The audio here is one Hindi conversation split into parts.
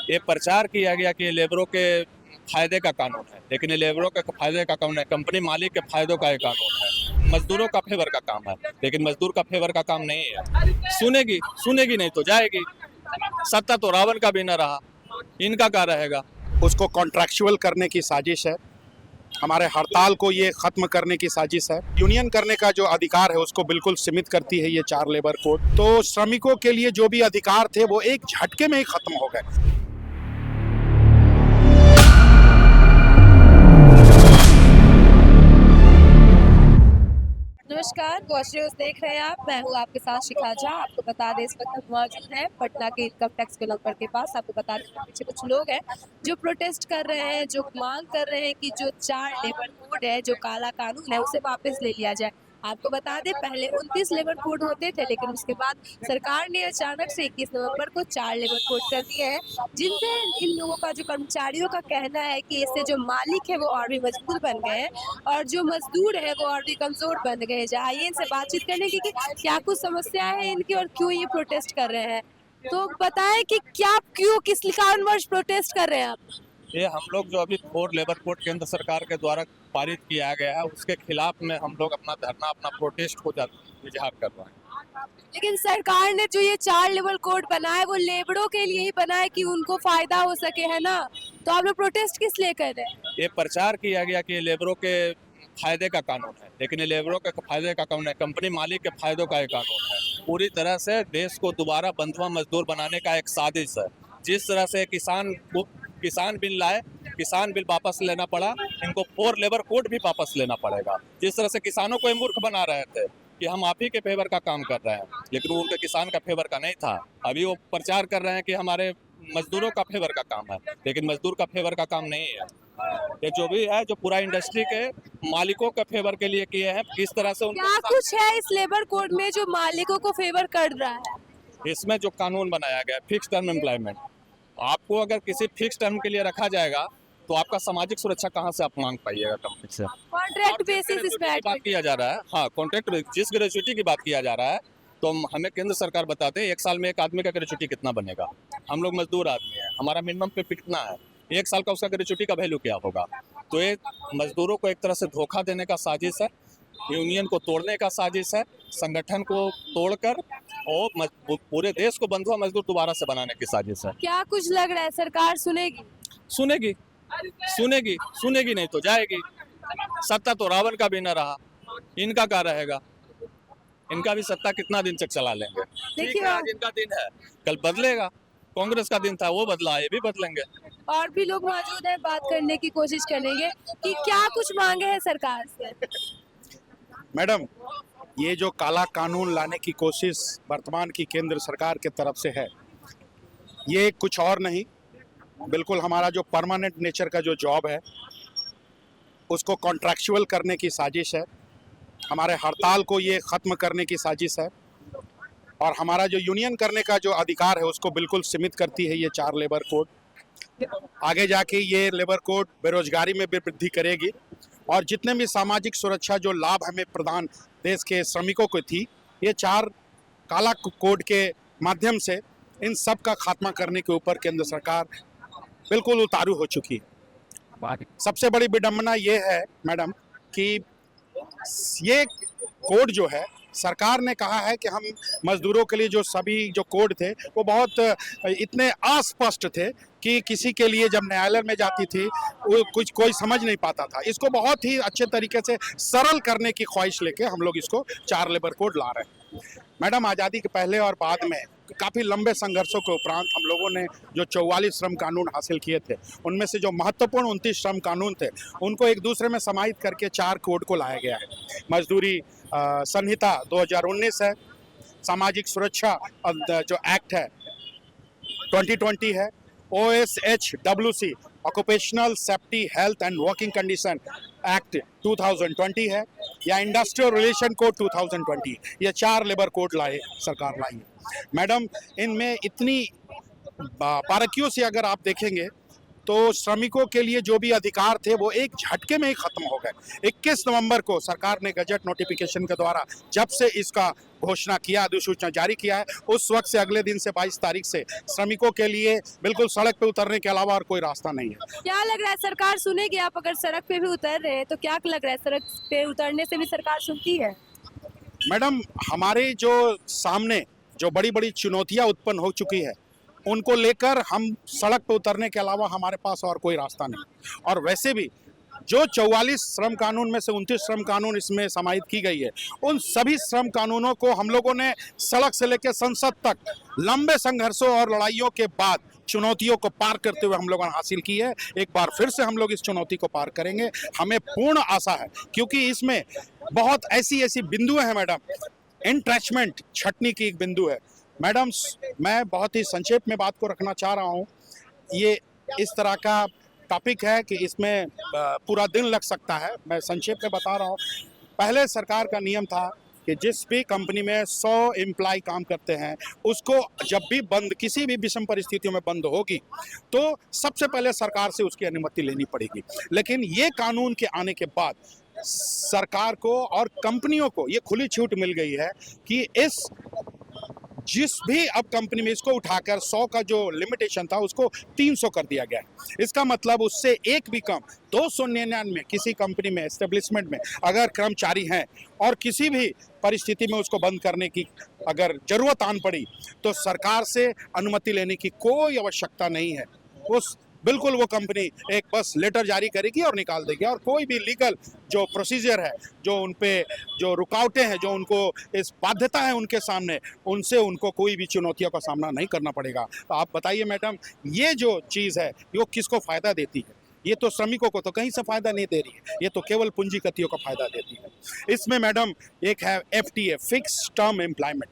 ये प्रचार किया गया कि ये लेबरों के फायदे का कानून है, लेकिन ये लेबरों के फायदे का कानून है, कंपनी मालिक के फायदों का ये कानून है। मजदूरों का फेवर का काम है, लेकिन मजदूर का फेवर का काम नहीं है। सुनेगी सुनेगी नहीं तो जाएगी। सत्ता तो रावण का भी न रहा, इनका क्या रहेगा। उसको कॉन्ट्रैक्चुअल करने की साजिश है, हमारे हड़ताल को ये खत्म करने की साजिश है। यूनियन करने का जो अधिकार है उसको बिल्कुल सीमित करती है ये 4 लेबर कोड। तो श्रमिकों के लिए जो भी अधिकार थे वो एक झटके में ही खत्म हो गए। नमस्कार, वॉच न्यूज देख रहे हैं आप। मैं हूं आपके साथ शिखा झा। आपको बता दें इस वक्त हम मौजूद हैं पटना के इनकम टैक्स बिलंबर के पास। आपको बता दें पीछे कुछ लोग हैं जो प्रोटेस्ट कर रहे हैं, जो मांग कर रहे हैं कि जो 4 लेबर कोड है, जो काला कानून है, उसे वापस ले लिया जाए। आपको बता दें पहले 29 लेबर कोड होते थे, लेकिन उसके बाद सरकार ने अचानक से 21 नवंबर को 4 लेबर कोड कर दिए हैं, जिनसे इन लोगों का, जो कर्मचारियों का कहना है कि इससे जो मालिक है वो और भी मजबूर बन गए हैं और जो मजदूर है वो और भी कमजोर बन गए हैं। आइए इनसे बातचीत करने की कि क्या कुछ समस्या है इनकी और क्यों ये प्रोटेस्ट कर रहे हैं। तो बताएं कि क्या, क्यों, किस कारणवश प्रोटेस्ट कर रहे हैं आप? ये हम लोग जो अभी 4 लेबर कोड केंद्र सरकार के द्वारा पारित किया गया है उसके खिलाफ में हम लोग अपना धरना, अपना प्रोटेस्ट को इजहार कर रहे हैं। लेकिन सरकार ने जो ये 4 लेबर कोड बनाए वो लेबरों के लिए ही बनाए कि उनको फायदा हो सके, है ना? तो आप लोग प्रोटेस्ट किस लिए कर रहे हैं? ये प्रचार किया गया कि ये लेबरों के फायदे का कानून है, लेकिन ये लेबरों के फायदे का कानून है, कंपनी मालिक के फायदों का ये कानून है। पूरी तरह से देश को दोबारा बंधुआ मजदूर बनाने का एक साजिश है। जिस तरह से किसान बिल लाए, किसान बिल वापस लेना पड़ा, इनको 4 लेबर कोड भी वापस लेना पड़ेगा। जिस तरह से किसानों को ये मूर्ख बना रहे थे कि हम आप ही के फेवर का काम कर रहे हैं, लेकिन वो उनके किसान का फेवर का नहीं था। अभी वो प्रचार कर रहे हैं कि हमारे मजदूरों का फेवर का काम है, लेकिन मजदूर का फेवर का काम नहीं है। ये जो भी है, जो पूरा इंडस्ट्री के मालिकों के फेवर के लिए किए हैं, किस तरह से क्या कुछ है इस लेबर कोड में जो मालिकों को फेवर कर रहा है? इसमें जो कानून बनाया गया फिक्स टर्म एम्प्लॉयमेंट, आपको अगर किसी फिक्स टर्म के लिए रखा जाएगा तो आपका सामाजिक सुरक्षा कहाँ से आप मांग पाइएगा कंपनी से। कॉन्ट्रैक्ट बेसिस इस पे बात किया जा रहा है, हाँ कॉन्ट्रैक्ट जिस ग्रेजुएटी की बात किया जा रहा है, तो हमें केंद्र सरकार बताते हैं 1 साल में एक आदमी का ग्रेजुएटी कितना बनेगा। हम लोग मजदूर आदमी है, हमारा मिनिमम पे कितना है, 1 साल का उसका ग्रेजुएटी का वैल्यू क्या होगा। तो ये मजदूरों को एक तरह से धोखा देने का साजिश है, यूनियन को तोड़ने का साजिश है, संगठन को तोड़कर और पूरे देश को बंधुआ मजदूर दोबारा से बनाने की साजिश है। क्या कुछ लग रहा है सरकार सुनेगी? सुनेगी सुनेगी सुनेगी नहीं तो जाएगी। सत्ता तो रावण का भी न रहा, इनका क्या रहेगा। इनका भी सत्ता कितना दिन तक चला लेंगे। देखिए, आज इनका दिन है, कल बदलेगा। कांग्रेस का दिन था, वो बदला, ये भी बदलेंगे। और भी लोग मौजूद हैं, बात करने की कोशिश करेंगे कि क्या कुछ मांगे हैं सरकार से। मैडम, ये जो काला कानून लाने की कोशिश वर्तमान की केंद्र सरकार के तरफ से है, ये कुछ और नहीं, बिल्कुल हमारा जो परमानेंट नेचर का जो जॉब है उसको कॉन्ट्रैक्चुअल करने की साजिश है, हमारे हड़ताल को ये ख़त्म करने की साजिश है और हमारा जो यूनियन करने का जो अधिकार है उसको बिल्कुल सीमित करती है ये 4 लेबर कोड। आगे जाके ये लेबर कोड बेरोजगारी में भी वृद्धि करेगी और जितने भी सामाजिक सुरक्षा जो लाभ हमें प्रदान देश के श्रमिकों को थी, ये 4 काला कोड के माध्यम से इन सब का खात्मा करने के ऊपर केंद्र सरकार बिल्कुल उतारू हो चुकी है। सबसे बड़ी विडंबना ये है मैडम कि ये कोड जो है, सरकार ने कहा है कि हम मजदूरों के लिए जो सभी जो कोड थे वो बहुत इतने अस्पष्ट थे कि किसी के लिए जब न्यायालय में जाती थी वो कुछ कोई समझ नहीं पाता था। इसको बहुत ही अच्छे तरीके से सरल करने की ख्वाहिश लेके हम लोग इसको 4 लेबर कोड ला रहे हैं। मैडम, आज़ादी के पहले और बाद में काफ़ी लंबे संघर्षों के उपरांत हम लोगों ने जो 44 श्रम कानून हासिल किए थे, उनमें से जो महत्वपूर्ण 29 श्रम कानून थे उनको एक दूसरे में समाहित करके 4 कोड को लाया गया है। मजदूरी संहिता 2019 है, सामाजिक सुरक्षा जो एक्ट है 2020 है, OSHWC occupational safety health and working condition act 2020 है, या इंडस्ट्रियल रिलेशन कोड 2020। ये 4 लेबर कोड लाए सरकार लाई है। मैडम, इनमें इतनी बारीकियों से अगर आप देखेंगे तो श्रमिकों के लिए जो भी अधिकार थे वो एक झटके में ही खत्म हो गए। 21 नवंबर को सरकार ने गजट नोटिफिकेशन के द्वारा जब से इसका घोषणा किया, अधिसूचना जारी किया है, उस वक्त से अगले दिन से 22 तारीख से श्रमिकों के लिए बिल्कुल सड़क पे उतरने के अलावा और कोई रास्ता नहीं है। क्या लग रहा है सरकार सुनेगी? आप अगर सड़क पे भी उतर रहे हैं तो क्या लग रहा है सड़क पे उतरने से भी सरकार सुनती है? मैडम, हमारे जो सामने जो बड़ी बड़ी चुनौतियां उत्पन्न हो चुकी है, उनको लेकर हम सड़क पर उतरने के अलावा हमारे पास और कोई रास्ता नहीं। और वैसे भी जो 44 श्रम कानून में से 29 श्रम कानून इसमें समाहित की गई है, उन सभी श्रम कानूनों को हम लोगों ने सड़क से लेकर संसद तक लंबे संघर्षों और लड़ाइयों के बाद चुनौतियों को पार करते हुए हम लोगों ने हासिल की है। एक बार फिर से हम लोग इस चुनौती को पार करेंगे, हमें पूर्ण आशा है, क्योंकि इसमें बहुत ऐसी ऐसी बिंदुएं हैं मैडम। एंट्रेचमेंट छटनी की एक बिंदु है मैडम। मैं बहुत ही संक्षेप में बात को रखना चाह रहा हूँ। ये इस तरह का टॉपिक है कि इसमें पूरा दिन लग सकता है। मैं संक्षेप में बता रहा हूँ। पहले सरकार का नियम था कि जिस भी कंपनी में 100 एम्प्लॉय काम करते हैं, उसको जब भी बंद, किसी भी विषम परिस्थितियों में बंद होगी तो सबसे पहले सरकार से उसकी अनुमति लेनी पड़ेगी। लेकिन ये कानून के आने के बाद सरकार को और कंपनियों को ये खुली छूट मिल गई है कि जिस भी अब कंपनी में इसको उठाकर 100 का जो लिमिटेशन था उसको 300 कर दिया गया है। इसका मतलब उससे एक भी कम 299 किसी कंपनी में, एस्टेब्लिशमेंट में अगर कर्मचारी हैं और किसी भी परिस्थिति में उसको बंद करने की अगर जरूरत आन पड़ी तो सरकार से अनुमति लेने की कोई आवश्यकता नहीं है। उस बिल्कुल वो कंपनी एक बस लेटर जारी करेगी और निकाल देगी, और कोई भी लीगल जो प्रोसीजर है, जो उन पे जो रुकावटें हैं, जो उनको इस बाध्यता है उनके सामने, उनसे उनको कोई भी चुनौतियों का सामना नहीं करना पड़ेगा। तो आप बताइए मैडम, ये जो चीज़ है वो किसको फ़ायदा देती है? ये तो श्रमिकों को तो कहीं से फ़ायदा नहीं दे रही है, ये तो केवल पूंजीपतियों को फ़ायदा देती है। इसमें मैडम एक है FTA, fix term employment.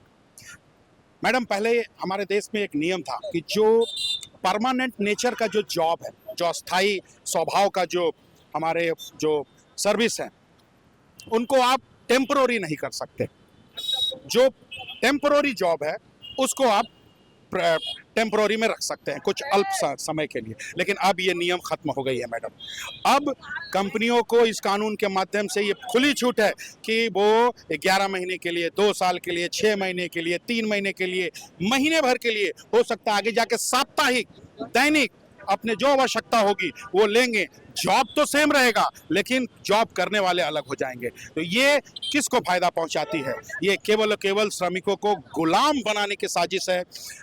Madam, पहले हमारे देश में एक नियम था कि जो परमानेंट नेचर का जो जॉब है, जो अस्थाई स्वभाव का जो हमारे जो सर्विस है, उनको आप टेम्पररी नहीं कर सकते। जो टेम्पररी जॉब है उसको आप टेम्पररी में रख सकते हैं कुछ अल्प समय के लिए। लेकिन अब ये नियम खत्म हो गई है मैडम। अब कंपनियों को इस कानून के माध्यम से ये खुली छूट है कि वो 11 महीने के लिए, 2 साल के लिए, 6 महीने के लिए, 3 महीने के लिए, महीने भर के लिए, हो सकता है आगे जाके साप्ताहिक, दैनिक अपने जो आवश्यकता होगी वो लेंगे। जॉब तो सेम रहेगा लेकिन जॉब करने वाले अलग हो जाएंगे। तो ये किसको फायदा पहुंचाती है? ये केवल केवल श्रमिकों को गुलाम बनाने की साजिश है।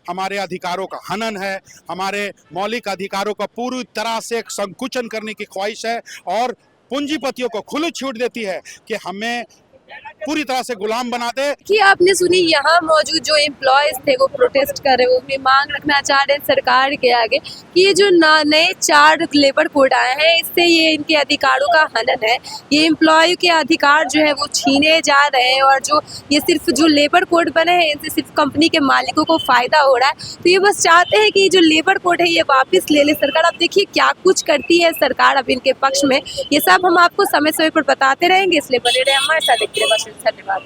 हमारे अधिकारों का हनन है, हमारे मौलिक अधिकारों का पूरी तरह से संकुचन करने की ख्वाहिश है, और पूंजीपतियों को खुली छूट देती है कि हमें पूरी तरह से गुलाम बना दे। कि आपने सुनी, यहाँ मौजूद जो एम्प्लॉयज थे वो प्रोटेस्ट कर रहे, वो भी मांग रखना चाह रहे हैं सरकार के आगे कि ये जो नए 4 लेबर कोड आए हैं, इससे ये इनके अधिकारों का हनन है। ये एम्प्लॉय के अधिकार जो है वो छीने जा रहे हैं, और जो ये सिर्फ जो लेबर कोड बने हैं इनसे सिर्फ कंपनी के मालिकों को फ़ायदा हो रहा है। तो ये बस चाहते हैं कि जो लेबर कोड है ये वापस ले ले सरकार। अब देखिए क्या कुछ करती है सरकार अब इनके पक्ष में। ये सब हम आपको समय समय पर बताते रहेंगे, इसलिए बने रहे हमारे साथ। धन्यवाद।